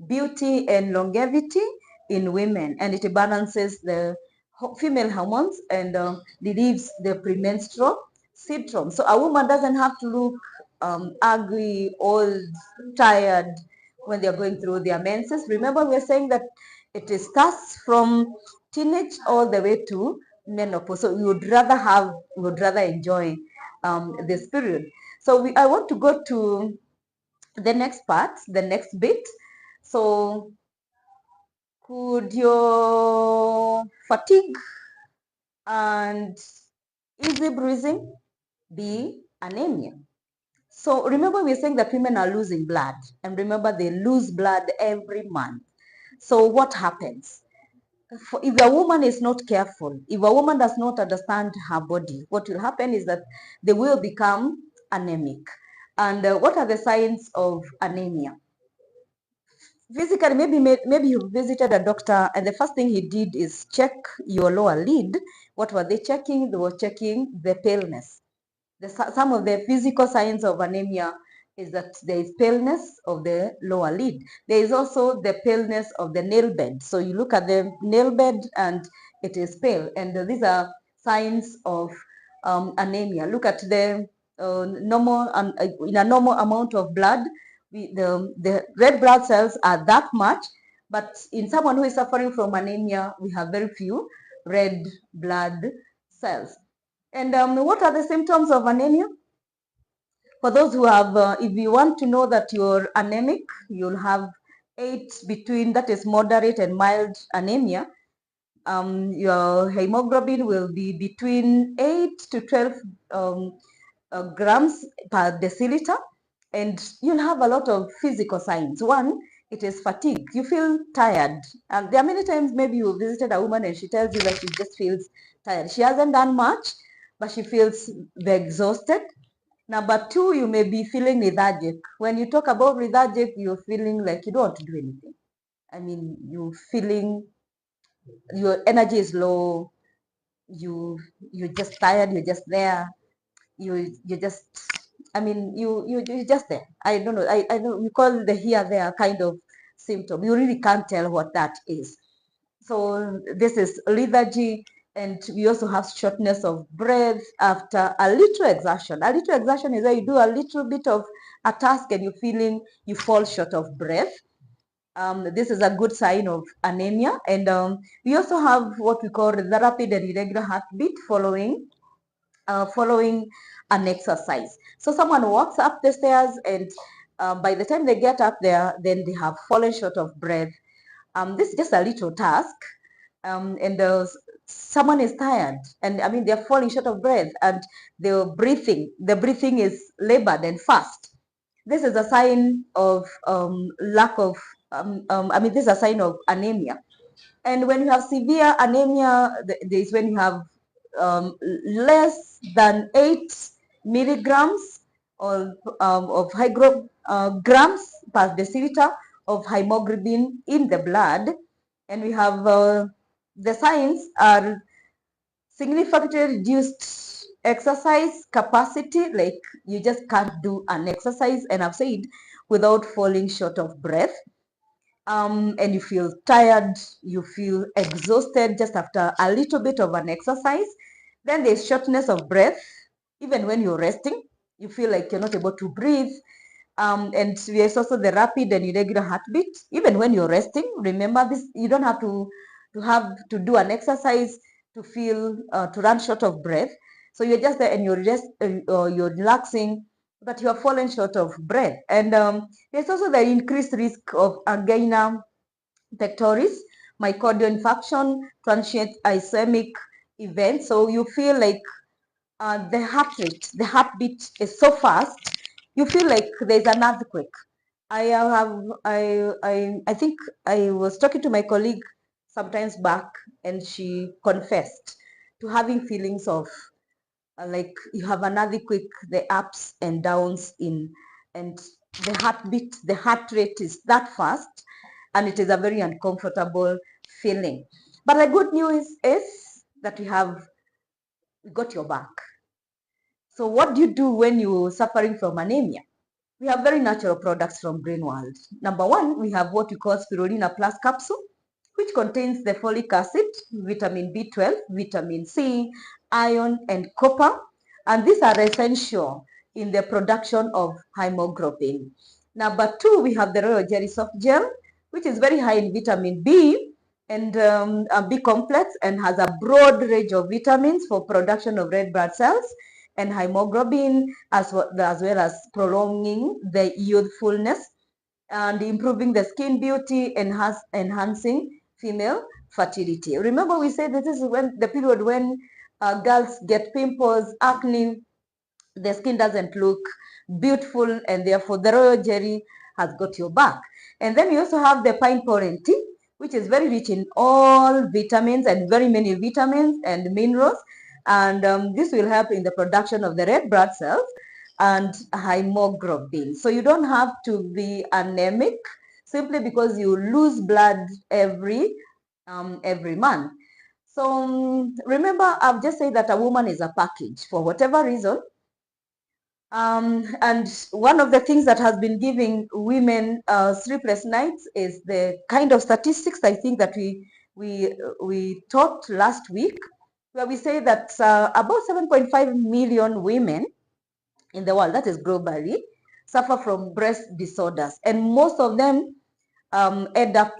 beauty and longevity in women, and it balances the female hormones and relieves the premenstrual syndrome. So a woman doesn't have to look ugly, old, tired when they're going through their menses. Remember, we're saying that it starts from teenage all the way to menopause. So we would rather enjoy this period. So I want to go to the next part, the next bit. So could your fatigue and easy bruising be anemia? So remember, we're saying that women are losing blood, and remember, they lose blood every month. So what happens? If a woman is not careful, if a woman does not understand her body, what will happen is that they will become anemic. And what are the signs of anemia? Physically, maybe you visited a doctor and the first thing he did is check your lower lid. What were they checking? They were checking the paleness. Some of the physical signs of anemia is that there is paleness of the lower lid. There is also the paleness of the nail bed. So you look at the nail bed and it is pale. And these are signs of anemia. Look at the in a normal amount of blood, the red blood cells are that much, but in someone who is suffering from anemia, we have very few red blood cells. And what are the symptoms of anemia? For those who have, if you want to know that you're anemic, you'll have between, that is moderate and mild anemia. Your hemoglobin will be between 8 to 12 grams per deciliter, and you'll have a lot of physical signs. One, it is fatigue. You feel tired. And there are many times maybe you visited a woman and she tells you that she just feels tired. She hasn't done much, but she feels very exhausted. Number two, you may be feeling lethargic. When you talk about lethargic, you're feeling like you don't want to do anything. I mean, you're feeling your energy is low. You're just tired. You're just there. You just, I mean, you're just there. I don't know. I know we call the here there kind of symptom. You really can't tell what that is. So this is lethargy, and we also have shortness of breath after a little exertion. A little exertion is where you do a little bit of a task and you fall short of breath. This is a good sign of anemia. And we also have what we call the rapid and irregular heartbeat following an exercise. So someone walks up the stairs and by the time they get up there, then they have fallen short of breath. This is just a little task, and someone is tired, and I mean they're falling short of breath, and the breathing is labored and fast. This is a sign of lack of, I mean, this is a sign of anemia. And when you have severe anemia, there is when you have less than 8 milligrams of grams per deciliter of hemoglobin in the blood. And we have the signs are significantly reduced exercise capacity, like you just can't do an exercise, and I've said, without falling short of breath. And you feel tired, you feel exhausted just after a little bit of an exercise. Then there's shortness of breath. Even when you're resting, you feel like you're not able to breathe. And there's also the rapid and irregular heartbeat. Even when you're resting, remember this, you don't have to do an exercise to feel, to run short of breath. So you're just there and you're relaxing, but you are fallen short of breath. And there's also the increased risk of angina pectoris, myocardial infarction, transient ischemic event. So you feel like the heart rate, the heartbeat is so fast, you feel like there's an earthquake. I think I was talking to my colleague sometimes back, and she confessed to having feelings of like you have an earthquake, the ups and downs in, and the heartbeat, the heart rate is that fast, and it is a very uncomfortable feeling. But the good news is that we got your back. So what do you do when you're suffering from anemia? We have very natural products from Green World. Number one, we have what we call Spirulina Plus capsule, which contains the folic acid, vitamin B12, vitamin C, iron, and copper. And these are essential in the production of hemoglobin. Number two, we have the Royal Jelly Soft Gel, which is very high in vitamin B and B complex and has a broad range of vitamins for production of red blood cells and hemoglobin, as well as prolonging the youthfulness and improving the skin beauty, enhancing female fertility. Remember, we said this is when the period when girls get pimples, acne, the skin doesn't look beautiful, and therefore the royal jelly has got your back. And then we also have the pine pollen tea, which is very rich in all vitamins and very many vitamins and minerals. And this will help in the production of the red blood cells and hemoglobin. So you don't have to be anemic simply because you lose blood every month. So remember, I've just said that a woman is a package. For whatever reason, and one of the things that has been giving women sleepless nights is the kind of statistics I think that we taught last week, where we say that about 7.5 million women in the world, that is globally, suffer from breast disorders, and most of them end up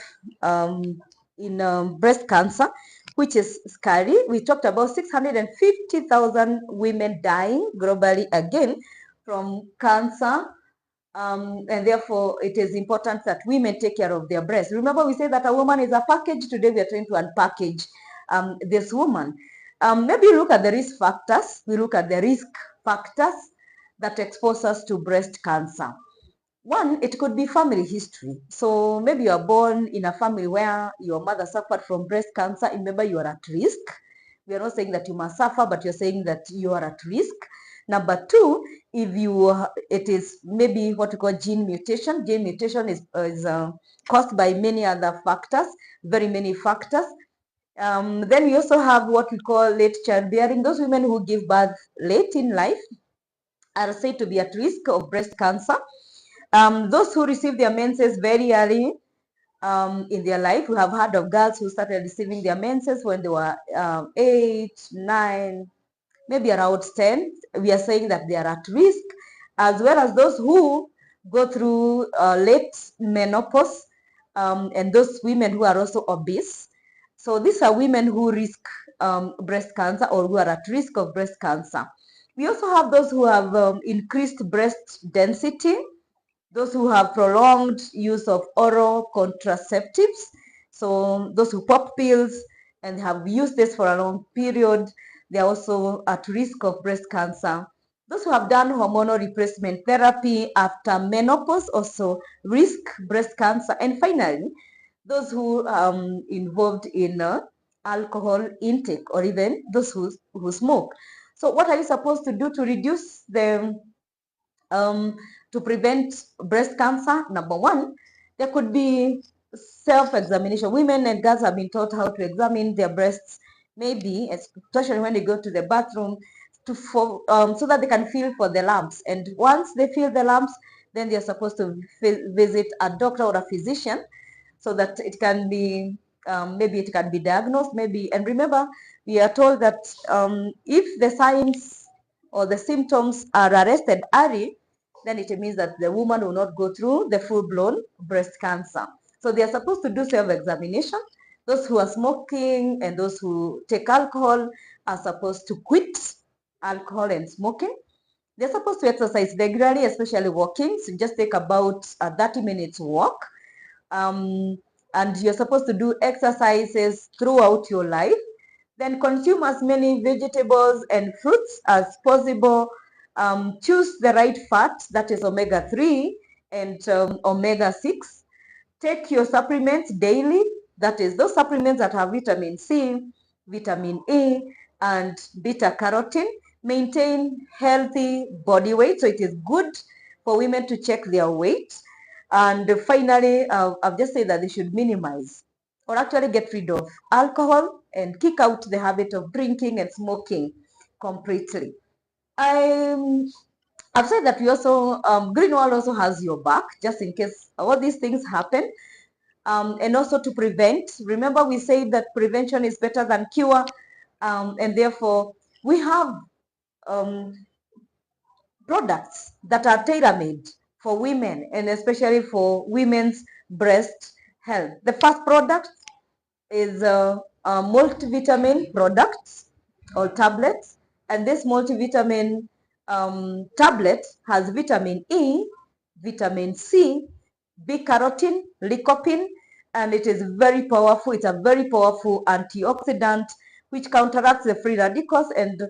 in breast cancer, which is scary. We talked about 650,000 women dying globally again from cancer. And therefore, it is important that women take care of their breasts. Remember, we say that a woman is a package. Today, we are trying to unpackage this woman. Maybe look at the risk factors. We look at the risk factors that expose us to breast cancer. One, it could be family history. So maybe you are born in a family where your mother suffered from breast cancer. Remember, you are at risk. We are not saying that you must suffer, but you're saying that you are at risk. Number two, if it is maybe what we call gene mutation. Gene mutation is caused by many other factors, very many factors. Then we also have what we call late childbearing. Those women who give birth late in life are said to be at risk of breast cancer. Those who receive their menses very early in their life, we have heard of girls who started receiving their menses when they were 8, 9, maybe around 10. We are saying that they are at risk, as well as those who go through late menopause, and those women who are also obese. So these are women who risk breast cancer or who are at risk of breast cancer. We also have those who have increased breast density, those who have prolonged use of oral contraceptives, so those who pop pills and have used this for a long period, they are also at risk of breast cancer. Those who have done hormonal replacement therapy after menopause also risk breast cancer. And finally, those who involved in alcohol intake, or even those who smoke. So what are you supposed to do to reduce the to prevent breast cancer? Number one, there could be self-examination. Women and girls have been taught how to examine their breasts, maybe especially when they go to the bathroom, so that they can feel for the lumps. And once they feel the lumps, then they're supposed to visit a doctor or a physician so that it can be maybe it can be diagnosed, maybe. And remember, we are told that if the signs or the symptoms are arrested early, then it means that the woman will not go through the full-blown breast cancer. So they are supposed to do self-examination. Those who are smoking and those who take alcohol are supposed to quit alcohol and smoking. They're supposed to exercise regularly, especially walking. So just take about a 30 minutes walk. And you're supposed to do exercises throughout your life. Then consume as many vegetables and fruits as possible. Choose the right fat, that is omega-3 and omega-6. Take your supplements daily, that is those supplements that have vitamin C, vitamin E, and beta carotene. Maintain healthy body weight, so it is good for women to check their weight. And finally, I've just said that they should minimize or actually get rid of alcohol and kick out the habit of drinking and smoking completely. I've said that we also, Greenwald also has your back, just in case all these things happen. And also to prevent. Remember, we said that prevention is better than cure, and therefore we have um, products that are tailor-made for women and especially for women's breast health. The first product is a multivitamin products or tablets, and this multivitamin tablet has vitamin E, vitamin C, B-carotene, lycopene, and it is very powerful. It's a very powerful antioxidant which counteracts the free radicals and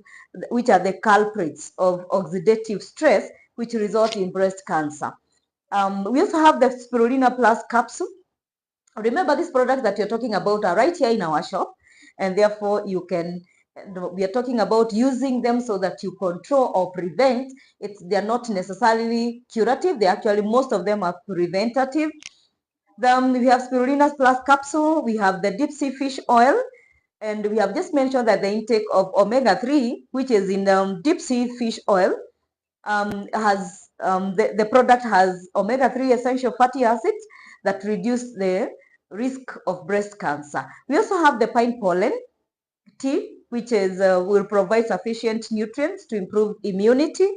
which are the culprits of oxidative stress which result in breast cancer. We also have the Spirulina Plus capsule. Remember, these products that you're talking about are right here in our shop, and therefore we are talking about using them so that you control or prevent. They're not necessarily curative. They actually, most of them are preventative. Then we have Spirulina Plus capsule. We have the deep sea fish oil, and we have just mentioned that the intake of omega-3, which is in deep sea fish oil, the product has omega-3 essential fatty acids that reduce the risk of breast cancer. We also have the pine pollen tea, which will provide sufficient nutrients to improve immunity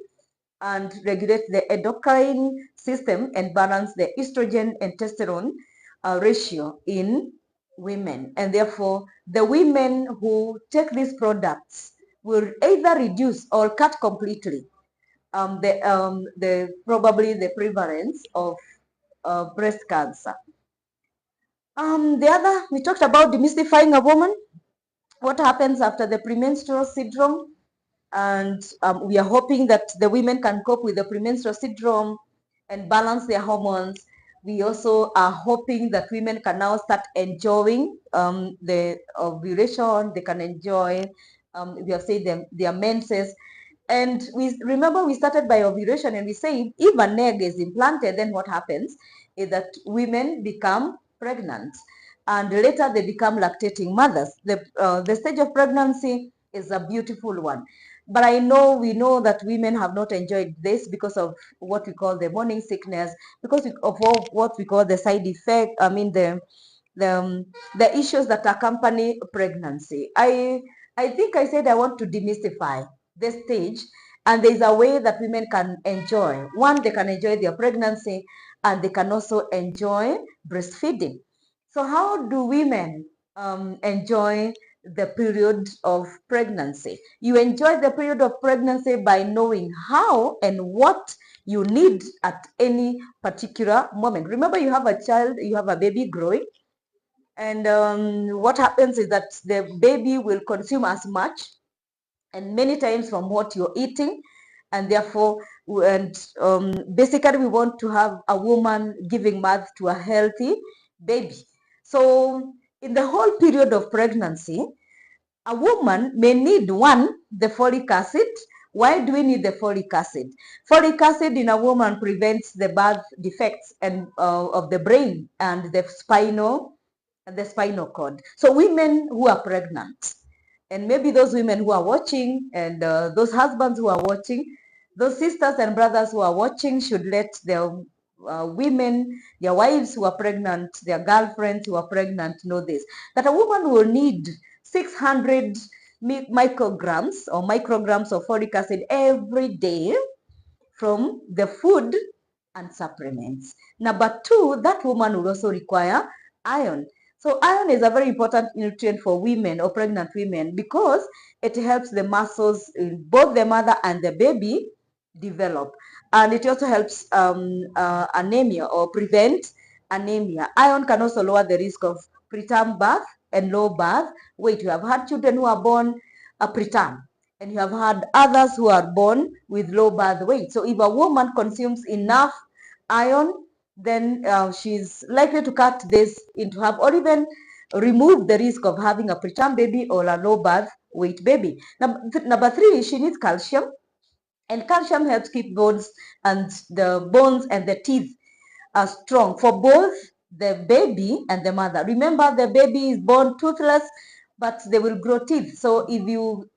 and regulate the endocrine system and balance the estrogen and testosterone ratio in women. And therefore, the women who take these products will either reduce or cut completely probably the prevalence of breast cancer. The other, we talked about demystifying a woman. What happens after the premenstrual syndrome? And we are hoping that the women can cope with the premenstrual syndrome and balance their hormones. We also are hoping that women can now start enjoying the ovulation. They can enjoy, we have said, their menses. And we remember we started by ovulation, and we say if an egg is implanted, then what happens is that women become pregnant, and later they become lactating mothers. The stage of pregnancy is a beautiful one. But we know that women have not enjoyed this because of what we call the morning sickness, because of what we call the side effect. I mean the issues that accompany pregnancy. I think I said I want to demystify this stage, and there's a way that women can enjoy. One, they can enjoy their pregnancy, and they can also enjoy breastfeeding. So how do women enjoy the period of pregnancy? You enjoy the period of pregnancy by knowing how and what you need at any particular moment. Remember, you have a child, you have a baby growing, and what happens is that the baby will consume as much and many times from what you're eating, and therefore, and basically we want to have a woman giving birth to a healthy baby. So in the whole period of pregnancy, a woman may need, one, the folic acid. Why do we need the folic acid? Folic acid in a woman prevents the birth defects and of the brain and the spinal cord. So women who are pregnant, and maybe those women who are watching, and those husbands who are watching, those sisters and brothers who are watching should let their women, their wives who are pregnant, their girlfriends who are pregnant know this, that a woman will need 600 micrograms of folic acid every day from the food and supplements. Number two, that woman will also require iron. So iron is a very important nutrient for women or pregnant women because it helps the muscles in both the mother and the baby develop. And it also helps anemia or prevent anemia. Iron can also lower the risk of preterm birth and low birth weight. You have had children who are born preterm, and you have had others who are born with low birth weight. So if a woman consumes enough iron, then she's likely to cut this into half or even remove the risk of having a preterm baby or a low birth weight baby. Number three, she needs calcium, and calcium helps keep bones and the teeth are strong for both the baby and the mother. Remember, the baby is born toothless, but they will grow teeth. So if you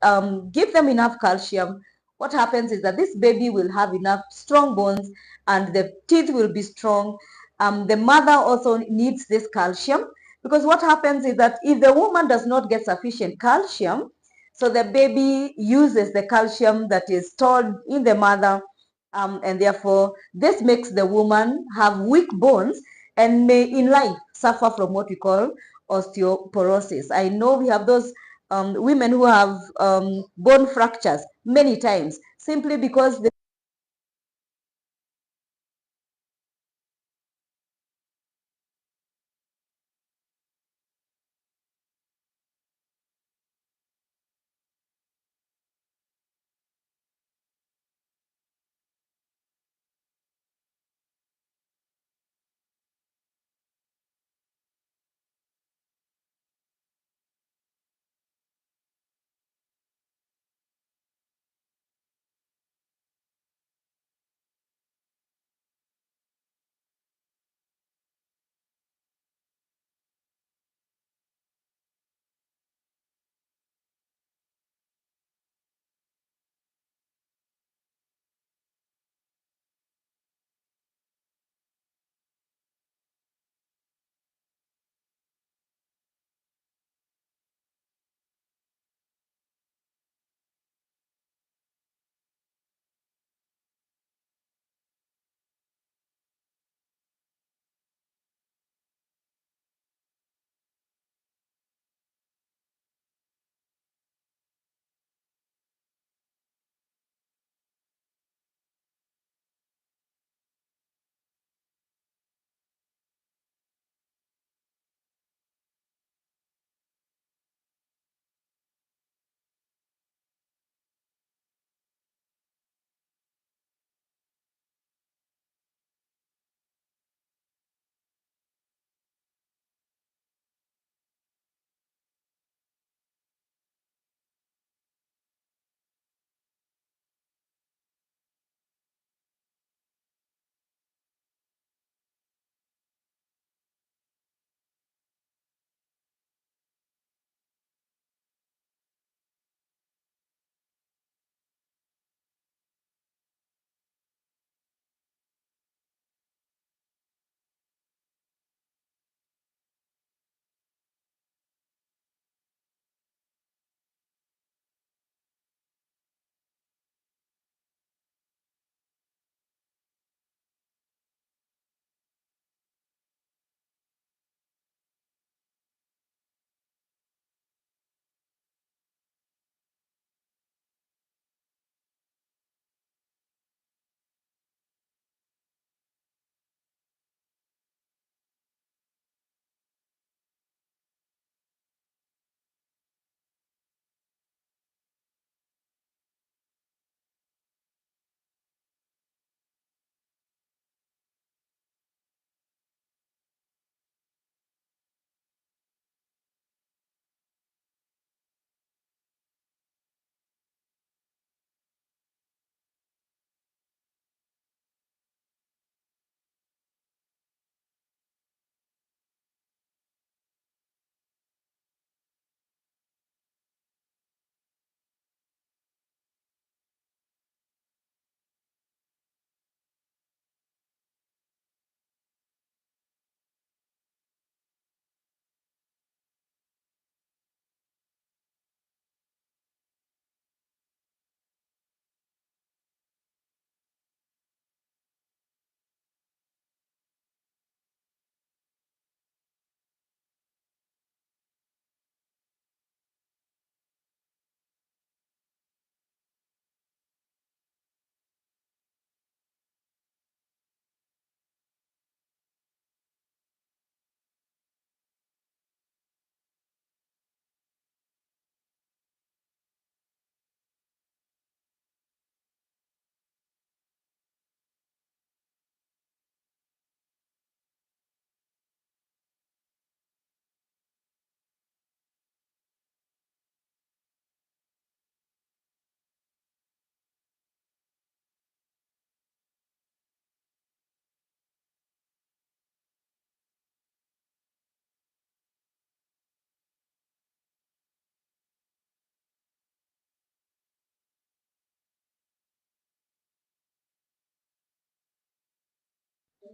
give them enough calcium, what happens is that this baby will have enough strong bones and the teeth will be strong. The mother also needs this calcium, because what happens is that if the woman does not get sufficient calcium, so the baby uses the calcium that is stored in the mother, and therefore this makes the woman have weak bones and may in life suffer from what we call osteoporosis. I know we have those women who have bone fractures many times simply because they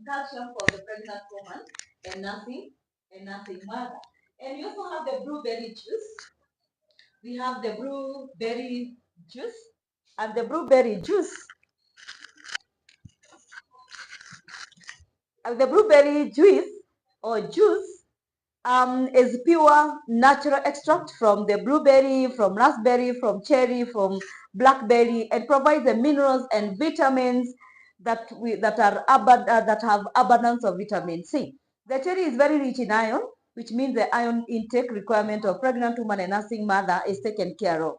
calcium for the pregnant woman and nursing mother. And we also have the blueberry juice. We have the blueberry juice, and the blueberry juice, the blueberry juice or juice is pure natural extract from the blueberry, from raspberry, from cherry, from blackberry, and provides the minerals and vitamins that have abundance of vitamin C. The cherry is very rich in iron, which means the iron intake requirement of pregnant woman and nursing mother is taken care of.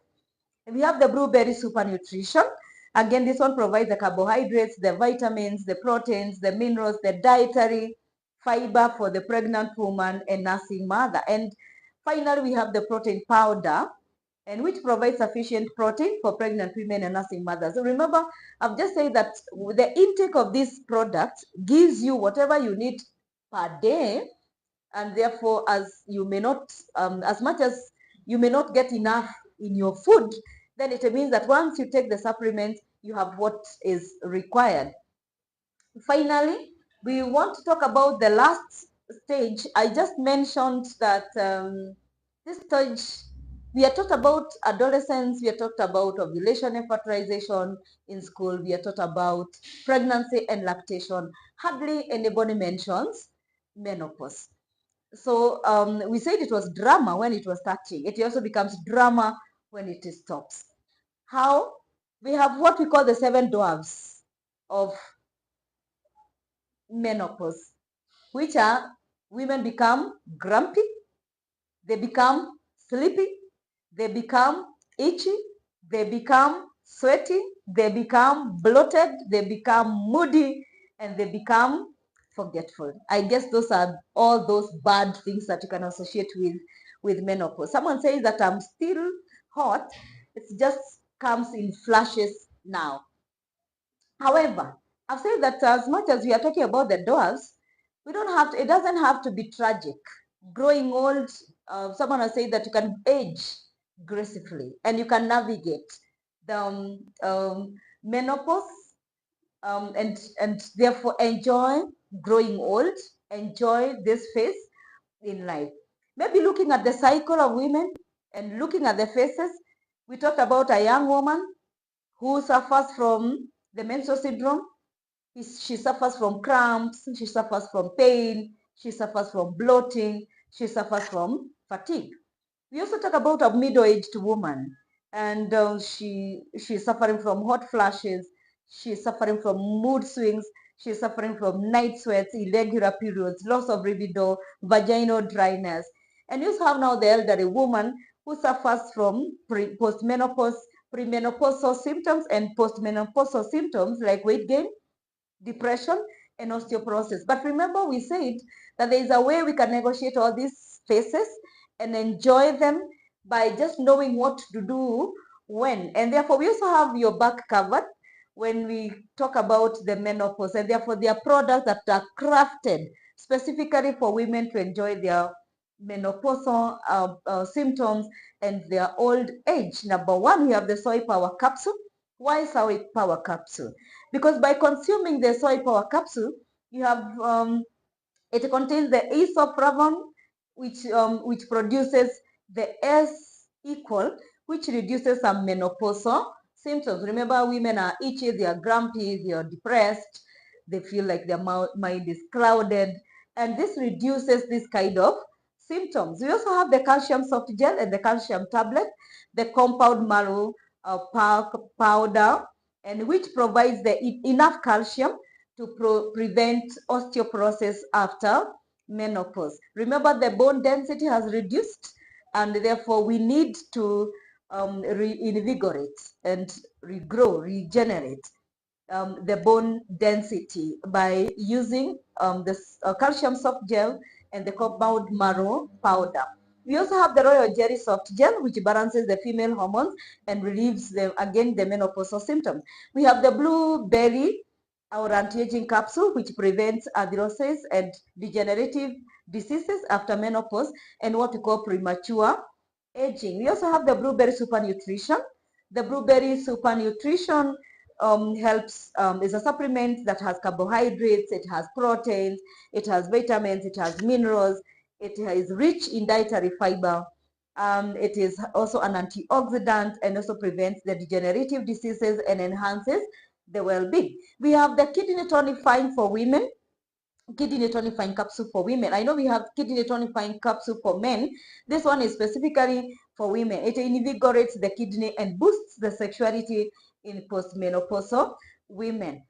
And we have the blueberry super nutrition. Again, this one provides the carbohydrates, the vitamins, the proteins, the minerals, the dietary fiber for the pregnant woman and nursing mother. And finally, we have the protein powder, and which provides sufficient protein for pregnant women and nursing mothers. So remember, I've just said that the intake of these products gives you whatever you need per day, and therefore, as you may not, as much as you may not get enough in your food, then it means that once you take the supplement, you have what is required. Finally, we want to talk about the last stage. I just mentioned that this stage, we are taught about adolescence, we are taught about ovulation and fertilization in school, we are taught about pregnancy and lactation. Hardly anybody mentions menopause. So we said it was drama when it was starting. It also becomes drama when it stops. How? We have what we call the 7 dwarfs of menopause, which are women become grumpy, they become sleepy, they become itchy, they become sweaty, they become bloated, they become moody, and they become forgetful. I guess those are all those bad things that you can associate with menopause. Someone says that I'm still hot, it just comes in flashes now. However, I've said that as much as we are talking about the dwarfs, we don't have to, it doesn't have to be tragic. Growing old, someone has said that you can age gracefully and you can navigate the menopause and therefore enjoy growing old, enjoy this phase in life. Maybe looking at the cycle of women and looking at the faces, we talked about a young woman who suffers from the menstrual syndrome. She suffers from cramps, she suffers from pain, she suffers from bloating, she suffers from fatigue. We also talk about a middle-aged woman, and she's suffering from hot flashes, she's suffering from mood swings, she's suffering from night sweats, irregular periods, loss of libido, vaginal dryness. And you have now the elderly woman who suffers from postmenopause, premenopausal symptoms and postmenopausal symptoms like weight gain, depression, and osteoporosis. But remember, we said that there is a way we can negotiate all these phases and enjoy them by just knowing what to do when. And therefore, we also have your back covered when we talk about the menopause. And therefore, there are products that are crafted specifically for women to enjoy their menopausal symptoms and their old age. Number one, we have the Soy Power Capsule. Why Soy Power Capsule? Because by consuming the Soy Power Capsule, you have it contains the isoflavone, which produces the S equal, which reduces some menopausal symptoms. Remember, women are itchy, they are grumpy, they are depressed, they feel like their mind is clouded, and this reduces this kind of symptoms. We also have the calcium soft gel and the calcium tablet, the compound marrow powder, and which provides the enough calcium to prevent osteoporosis after menopause. Remember, the bone density has reduced, and therefore we need to reinvigorate and regrow, regenerate the bone density by using this calcium soft gel and the compound marrow powder. We also have the Royal Jelly Soft Gel, which balances the female hormones and relieves the menopausal symptoms. We have the Blueberry, our anti-aging capsule, which prevents arthrosis and degenerative diseases after menopause and what we call premature aging. We also have the Blueberry Super Nutrition. The Blueberry Super Nutrition helps, is a supplement that has carbohydrates, it has proteins, it has vitamins, it has minerals, it is rich in dietary fiber. It is also an antioxidant and also prevents the degenerative diseases and enhances the well-being. We have the kidney tonifying for women, kidney tonifying capsule for women. I know we have kidney tonifying capsule for men. This one is specifically for women. It invigorates the kidney and boosts the sexuality in postmenopausal women.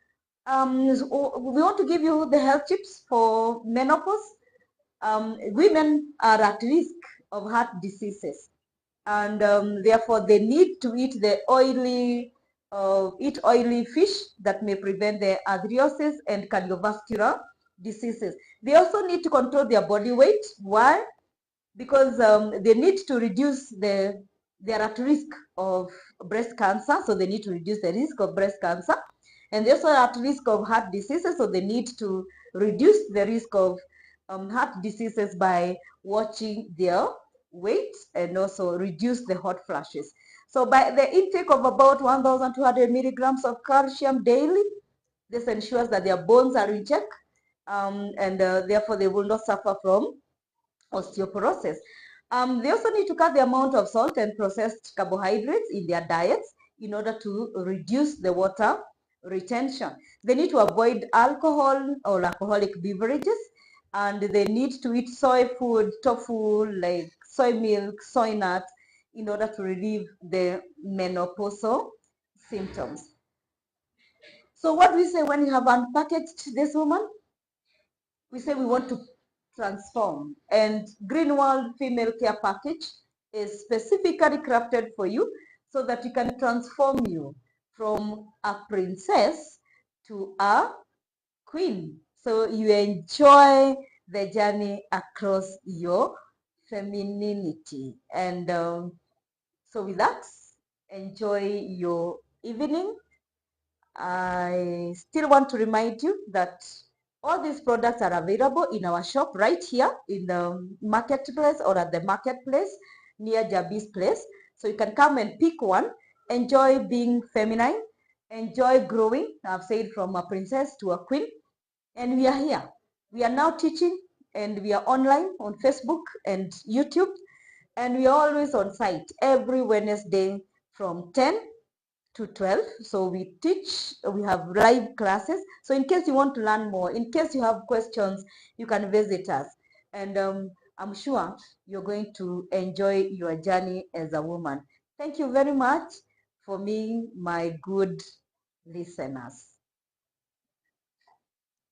So we want to give you the health tips for menopause. Women are at risk of heart diseases, and therefore they need to eat the oily fish that may prevent the arthritis and cardiovascular diseases. They also need to control their body weight. Why? Because they need to reduce they are at risk of breast cancer, so they need to reduce the risk of breast cancer. And they also are at risk of heart diseases, so they need to reduce the risk of heart diseases by watching their weight and also reduce the hot flashes. So by the intake of about 1,200 milligrams of calcium daily, this ensures that their bones are in check, and therefore they will not suffer from osteoporosis. They also need to cut the amount of salt and processed carbohydrates in their diets in order to reduce the water retention. They need to avoid alcohol or alcoholic beverages, and they need to eat soy food, tofu, like soy milk, soy nuts, in order to relieve the menopausal symptoms. So what do we say when we have unpackaged this woman? We say we want to transform, and Greenworld Female Care Package is specifically crafted for you so that you can transform you from a princess to a queen, so you enjoy the journey across your femininity. And so with that, enjoy your evening. I still want to remind you that all these products are available in our shop right here in the marketplace or at the marketplace near Jabi's place. So you can come and pick one, enjoy being feminine, enjoy growing. I've said from a princess to a queen. And we are here. We are now teaching, and we are online on Facebook and YouTube. And we are always on site every Wednesday from 10 to 12. So we teach, we have live classes. So in case you want to learn more, in case you have questions, you can visit us. And I'm sure you're going to enjoy your journey as a woman. Thank you very much for being my good listeners.